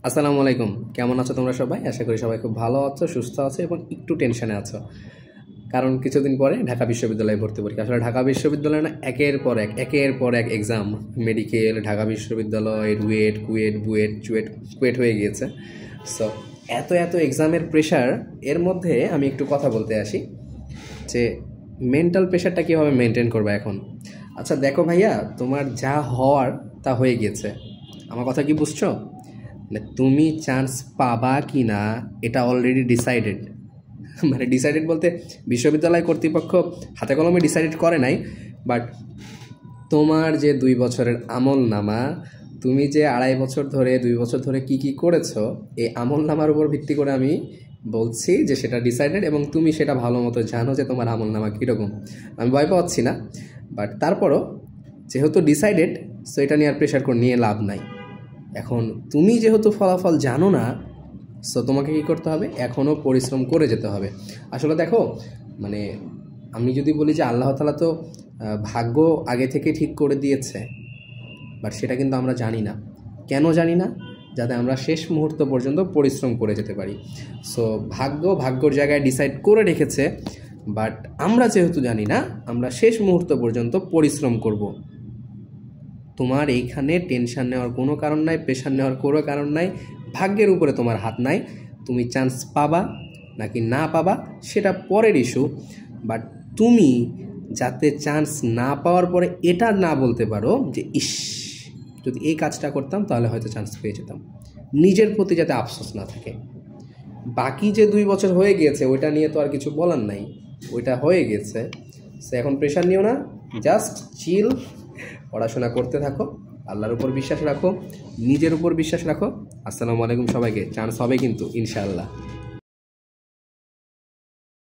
আসসালামু আলাইকুম। কেমন আছো তোমরা সবাই? আশা করি সবাই খুব ভালো আছো, সুস্থ আছো এবং একটু টেনশনে আছো। কারণ কিছুদিন পরে ঢাকা বিশ্ববিদ্যালয়ে ভর্তি পরীক্ষা। আসলে ঢাকা বিশ্ববিদ্যালয়ে না একের পর এক এক্সাম, মেডিকেল, ঢাকা বিশ্ববিদ্যালয়, রুয়েট, কুয়েট, বুয়েট, চুয়েট, কুয়েট হয়ে গিয়েছে। সো এত এক্সামের প্রেশার, এর মধ্যে আমি একটু কথা বলতে আসি যে মেন্টাল প্রেশারটা কীভাবে মেনটেন করবে এখন। আচ্ছা দেখো ভাইয়া, তোমার যা হওয়ার তা হয়ে গিয়েছে। আমার কথা কি বুঝছো? মানে তুমি চান্স পাবা কি না এটা অলরেডি ডিসাইডেড। মানে ডিসাইডেড বলতে বিশ্ববিদ্যালয় কর্তৃপক্ষ হাতে কলমে ডিসাইডেড করে নাই, বাট তোমার যে 2 বছরের আমল নামা, তুমি যে 2.5 বছর ধরে 2 বছর ধরে কি কি করেছো, এই আমল নামার উপর ভিত্তি করে আমি বলছি যে সেটা ডিসাইডেড, এবং তুমি সেটা ভালো মতো জানো যে তোমার আমল নামা কীরকম। আমি ভয় পাচ্ছি না, বাট তারপরও যেহেতু ডিসাইডেড, সো এটা নিয়ে আর প্রেশার করে নিয়ে লাভ নাই। এখন তুমি যেহেতু ফলাফল জানো না, সো তোমাকে কী করতে হবে? এখনও পরিশ্রম করে যেতে হবে। আসলে দেখো, মানে আমি যদি বলি যে আল্লাহ তাআলা তো ভাগ্য আগে থেকে ঠিক করে দিয়েছে, বাট সেটা কিন্তু আমরা জানি না। কেন জানি না? যাতে আমরা শেষ মুহূর্ত পর্যন্ত পরিশ্রম করে যেতে পারি। সো ভাগ্যর জায়গায় ডিসাইড করে রেখেছে, বাট আমরা যেহেতু জানি না, আমরা শেষ মুহূর্ত পর্যন্ত পরিশ্রম করব। তোমার এইখানে টেনশন নেওয়ার কোনো কারণ নাই, প্রেশার নেওয়ার কোনো কারণ নাই। ভাগ্যের উপরে তোমার হাত নাই। তুমি চান্স পাবা নাকি না পাবা সেটা পরের ইস্যু, বাট তুমি যাতে চান্স না পাওয়ার পরে এটা না বলতে পারো যে ইস, যদি এই কাজটা করতাম তাহলে হয়তো চান্স পেয়ে যেতাম। নিজের প্রতি যাতে আফসোস না থাকে। বাকি যে 2 বছর হয়ে গিয়েছে ওইটা নিয়ে তো আর কিছু বলার নাই, ওইটা হয়ে গেছে। সে এখন প্রেশার নিও না, জাস্ট চিল, পড়াশোনা করতে থাকো, আল্লাহর উপর বিশ্বাস রাখো, নিজের উপর বিশ্বাস রাখো। আসসালামু আলাইকুম সবাইকে। চান্স হবে কিন্তু ইনশাআল্লাহ।